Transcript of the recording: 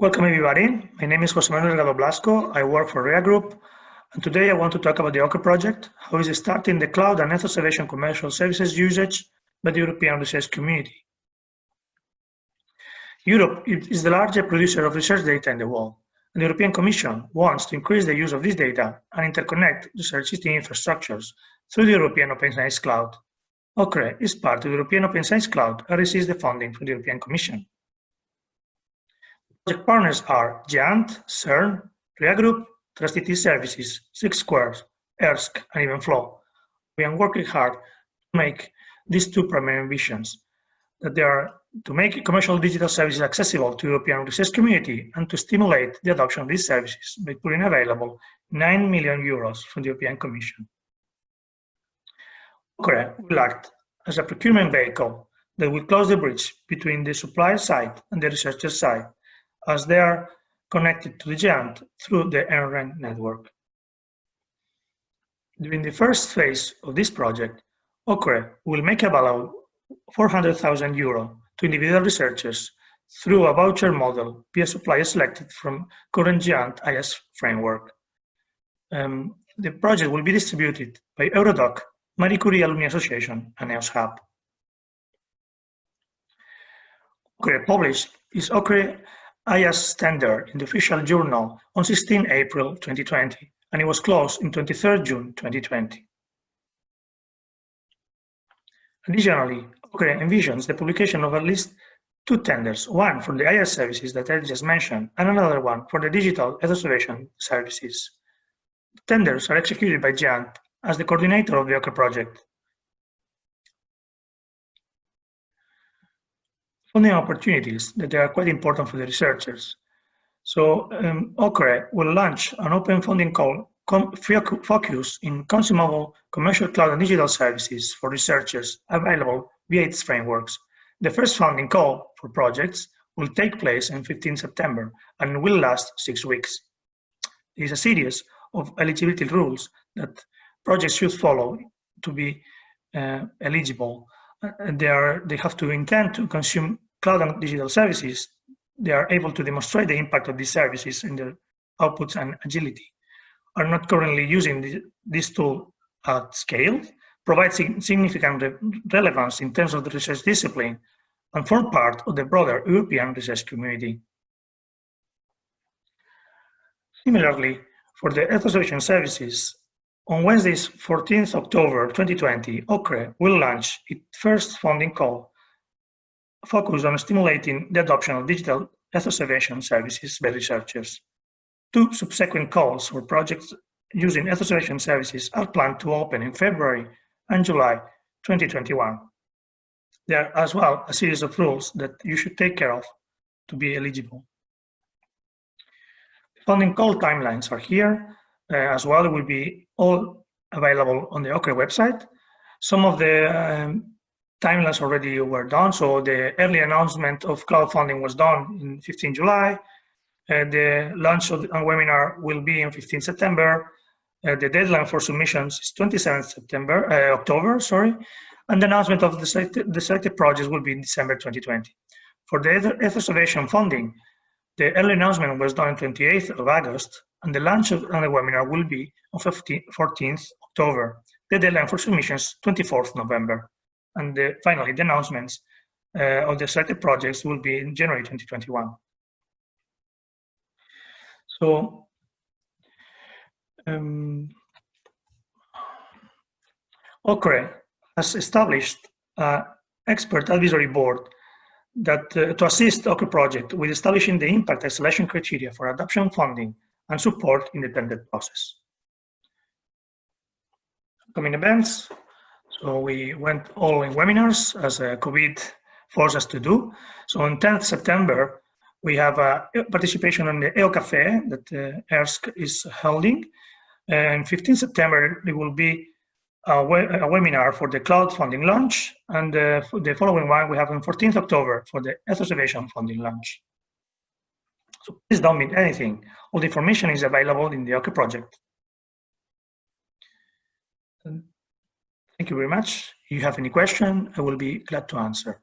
Welcome everybody. My name is José Manuel Delgado Blasco. I work for REA Group, and today I want to talk about the OCRE project, how is starting the cloud and Earth-observation commercial services usage by the European research community. Europe is the largest producer of research data in the world, and the European Commission wants to increase the use of this data and interconnect research system infrastructures through the European Open Science Cloud. OCRE is part of the European Open Science Cloud and receives the funding from the European Commission. Project partners are GEANT, CERN, REA Group, TrustIT Services, 6 Squares, ERSC, and even Flow. We are working hard to make these two primary visions, that they are to make commercial digital services accessible to the European research community and to stimulate the adoption of these services by putting available 9 million euros from the European Commission. OCRE will act as a procurement vehicle that will close the bridge between the supplier side and the researcher side, as they are connected to the GEANT through the NREN network. During the first phase of this project, OCRE will make available 400,000 euro to individual researchers through a voucher model via suppliers selected from current GEANT IS framework. The project will be distributed by Eurodoc, Marie Curie Alumni Association, and EOS Hub. OCRE published its OCRE IS standard in the official journal on 16 April 2020, and it was closed on 23 June 2020. Additionally, OCRE envisions the publication of at least 2 tenders, one for the IS services that I just mentioned, and another one for the digital Earth-observation services. The tenders are executed by GEANT as the coordinator of the OCRE project. Funding opportunities that are quite important for the researchers. So OCRE will launch an open funding call focused in consumable commercial cloud and digital services for researchers available via its frameworks. The first funding call for projects will take place on 15 September and will last 6 weeks. There is a series of eligibility rules that projects should follow to be eligible. They have to intend to consume cloud and digital services. They are able to demonstrate the impact of these services in their outputs and agility, are not currently using this tool at scale, provide significant relevance in terms of the research discipline, and form part of the broader European research community. Similarly, for the Earth-observation services, on Wednesday, 14th October 2020, OCRE will launch its first funding call focused on stimulating the adoption of digital Earth-observation services by researchers. 2 subsequent calls for projects using Earth-observation services are planned to open in February and July 2021. There are as well a series of rules that you should take care of to be eligible. Funding call timelines are here. As well, it will be all available on the OCRE website. Some of the timelines already were done. So the early announcement of cloud funding was done in 15 July. The launch of the webinar will be in 15 September. The deadline for submissions is 27th October, and the announcement of the selected projects will be in December 2020. For the Earth-observation funding, the early announcement was done on 28th of August, and the launch of the webinar will be on 14th October. The deadline for submissions, 24th November. And finally, the announcements of the selected projects will be in January 2021. So, OCRE has established an expert advisory board that to assist OCRE project with establishing the impact and selection criteria for adoption funding and support in the tender process. Upcoming events. So we went all in webinars as COVID forced us to do. So on 10th September, we have a participation on the EO Cafe that ERSC is holding. And 15th September, there will be a webinar for the cloud funding launch. And the following one we have on 14th October for the Earth-observation funding launch. So please don't miss anything. All the information is available in the OCRE project. Thank you very much. If you have any question, I will be glad to answer.